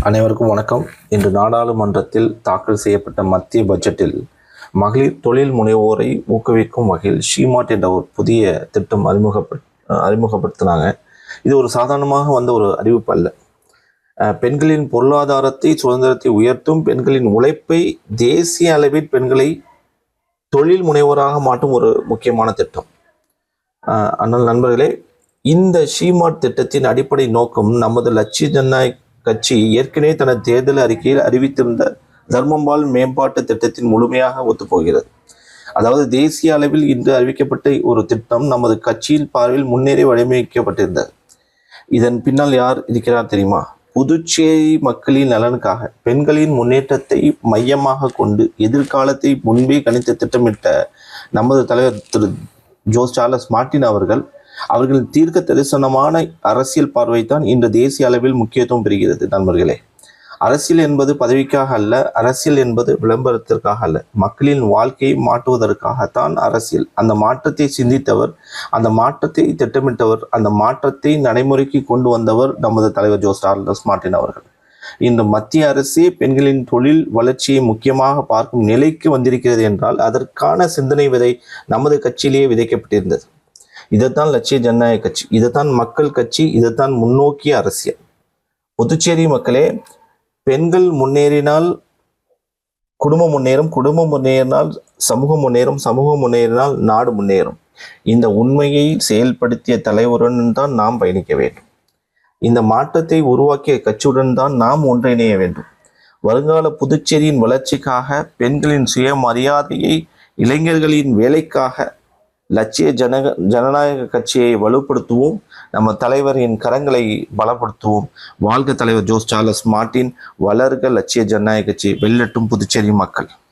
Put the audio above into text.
அனைவருக்கும் வணக்கம். இன்று நாடாளுமன்றத்தில் தாக்கல் செய்யப்பட்ட மத்திய பட்ஜெட்டில் மகளிர் தொழில் முனைவோரை ஊக்குவிக்கும் வகையில் ஷீமார்ட் என்ற ஒரு புதிய திட்டம் அறிமுகப்படுத்தினாங்க. இது ஒரு சாதாரணமாக வந்த ஒரு அறிவிப்பு அல்ல. பெண்களின் பொருளாதாரத்தை சுதந்திரத்தை உயர்த்தும், பெண்களின் உழைப்பை தேசிய அளவில் பெண்களை தொழில் முனைவோராக மாற்றும் ஒரு முக்கியமான திட்டம். ஆனால் நண்பர்களே, இந்த ஷீமார்ட் திட்டத்தின் அடிப்படை நோக்கம் நமது லட்சிய ஜனநாயக கட்சி ஏற்கனவே தனது தேர்தல் அறிக்கையில் அறிவித்திருந்த தர்மம்பால் மேம்பாட்டு திட்டத்தின் முழுமையாக ஒத்துப்போகிறது. அதாவது தேசிய அளவில் இன்று அறிவிக்கப்பட்ட ஒரு திட்டம் நமது கட்சியின் பார்வையில் முன்னேறி வடிவமைக்கப்பட்டிருந்தது. இதன் பின்னால் யார் இருக்கிறார் தெரியுமா? புதுச்சேரி மக்களின் நலனுக்காக பெண்களின் முன்னேற்றத்தை மையமாக கொண்டு எதிர்காலத்தை முன்பே கணித்து திட்டமிட்ட நமது தலைவர் திரு ஜோஸ் சார்லஸ் மார்ட்டின் அவர்களின் தீர்க்க தரிசனமான அரசியல் பார்வைத்தான் இன்று தேசிய அளவில் முக்கியத்துவம் பெறுகிறது. நண்பர்களே, அரசியல் என்பது பதவிக்காக அல்ல, அரசியல் என்பது விளம்பரத்திற்காக அல்ல, மக்களின் வாழ்க்கையை மாற்றுவதற்காகத்தான் அரசியல். அந்த மாற்றத்தை சிந்தித்தவர், அந்த மாற்றத்தை திட்டமிட்டவர், அந்த மாற்றத்தை நடைமுறைக்கு கொண்டு வந்தவர் நமது தலைவர் ஜோஸ் சார்லஸ் மார்ட்டின் அவர்கள். இன்று மத்திய அரசே பெண்களின் தொழில் வளர்ச்சியை முக்கியமாக பார்க்கும் நிலைக்கு வந்திருக்கிறது என்றால் அதற்கான சிந்தனை விதை நமது கட்சியிலேயே விதைக்கப்பட்டிருந்தது. இதைத்தான் லட்சிய ஜனநாயக கட்சி, இதைத்தான் மக்கள் கட்சி, இதைத்தான் முன்னோக்கிய அரசியல். புதுச்சேரி மக்களே, பெண்கள் முன்னேறினால் குடும்பம் முன்னேறும், குடும்பம் முன்னேறினால் சமூகம் முன்னேறும், சமூகம் முன்னேறினால் நாடு முன்னேறும். இந்த உண்மையை செயல்படுத்திய தலைவருடன் தான் நாம் பயணிக்க வேண்டும். இந்த மாற்றத்தை உருவாக்கிய கட்சியுடன் தான் நாம் ஒன்றிணைய வேண்டும். வருங்கால புதுச்சேரியின் வளர்ச்சிக்காக, பெண்களின் சுயமரியாதையை, இளைஞர்களின் வேலைக்காக லட்சிய ஜனநாயக கட்சியை வலுப்படுத்துவோம். நம்ம தலைவரின் கரங்களை பலப்படுத்துவோம். வாழ்க தலைவர் ஜோஸ் சார்லஸ் மார்ட்டின். வளர்க லட்சிய ஜனநாயக கட்சி. வெல்லட்டும் புதுச்சேரி மக்கள்.